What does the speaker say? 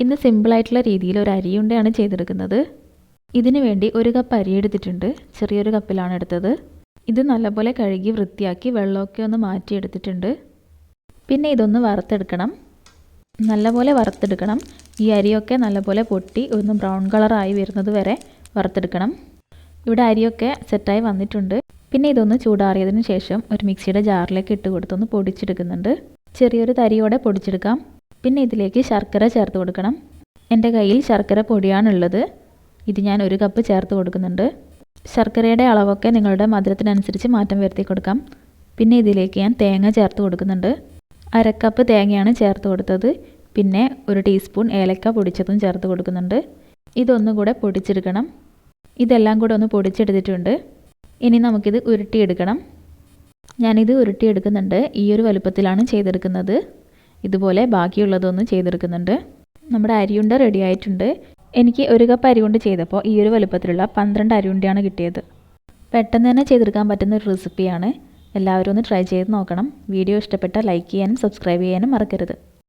ഇന്ന് സിമ്പിളായിട്ടുള്ള രീതിയിൽ ഒരു അരിയുണ്ടയാണ് ചെയ്തെടുക്കുന്നത്. ഇതിനു വേണ്ടി 1 കപ്പ് അരി എടുത്തിട്ടുണ്ട്. ചെറിയൊരു കപ്പിലാണ് എടുത്തത്. ഇത് നല്ലപോലെ കഴുകി വൃത്തിയാക്കി വെള്ളമൊക്കെ ഒന്ന് മാറ്റിയെടുത്തിട്ടുണ്ട്. പിന്നെ ഇതൊന്ന് വറുത്തെടുക്കണം. നല്ലപോലെ വറുത്തെടുക്കണം. ഈ അരിയൊക്കെ നല്ലപോലെ പൊട്ടി ഒന്ന് ബ്രൗൺ കളറായി വരുന്നത് വരെ വറുത്തെടുക്കണം. ഇവിടെ അരിയൊക്കെ സെറ്റായി വന്നിട്ടുണ്ട്. പിന്നെ ഇതൊന്ന് ചൂടാറിയതിന് ശേഷം ഒരു മിക്സിയുടെ ജാറിലേക്ക് ഇട്ട് കൊടുത്തൊന്ന് പൊടിച്ചെടുക്കുന്നുണ്ട്. ചെറിയൊരു തരിയോടെ പൊടിച്ചെടുക്കാം. പിന്നെ ഇതിലേക്ക് ശർക്കര ചേർത്ത് കൊടുക്കണം. എൻ്റെ കയ്യിൽ ശർക്കര പൊടിയാണുള്ളത്. ഇത് ഞാൻ 1 കപ്പ് ചേർത്ത് കൊടുക്കുന്നുണ്ട്. ശർക്കരയുടെ അളവൊക്കെ നിങ്ങളുടെ മധുരത്തിനനുസരിച്ച് മാറ്റം വരുത്തി കൊടുക്കാം. പിന്നെ ഇതിലേക്ക് ഞാൻ തേങ്ങ ചേർത്ത് കൊടുക്കുന്നുണ്ട്. 1/2 കപ്പ് തേങ്ങയാണ് ചേർത്ത് കൊടുത്തത്. പിന്നെ 1 ടീസ്പൂൺ ഏലക്ക പൊടിച്ചതും ചേർത്ത് കൊടുക്കുന്നുണ്ട്. ഇതൊന്നുകൂടെ പൊടിച്ചെടുക്കണം. ഇതെല്ലാം കൂടെ ഒന്ന് പൊടിച്ചെടുത്തിട്ടുണ്ട്. ഇനി നമുക്കിത് ഉരുട്ടിയെടുക്കണം. ഞാനിത് ഉരുട്ടിയെടുക്കുന്നുണ്ട്. ഈ ഒരു വലുപ്പത്തിലാണ് ചെയ്തെടുക്കുന്നത്. ഇതുപോലെ ബാക്കിയുള്ളതൊന്ന് ചെയ്തെടുക്കുന്നുണ്ട്. നമ്മുടെ അരിയുണ്ട റെഡി ആയിട്ടുണ്ട്. എനിക്ക് 1 കപ്പ് അരി കൊണ്ട് ചെയ്തപ്പോൾ ഈ ഒരു വലുപ്പത്തിലുള്ള 12 അരിയുണ്ടയാണ് കിട്ടിയത്. പെട്ടെന്ന് തന്നെ ചെയ്തെടുക്കാൻ പറ്റുന്ന ഒരു റെസിപ്പിയാണ്. എല്ലാവരും ഒന്ന് ട്രൈ ചെയ്ത് നോക്കണം. വീഡിയോ ഇഷ്ടപ്പെട്ടാൽ ലൈക്ക് ചെയ്യാനും സബ്സ്ക്രൈബ് ചെയ്യാനും മറക്കരുത്.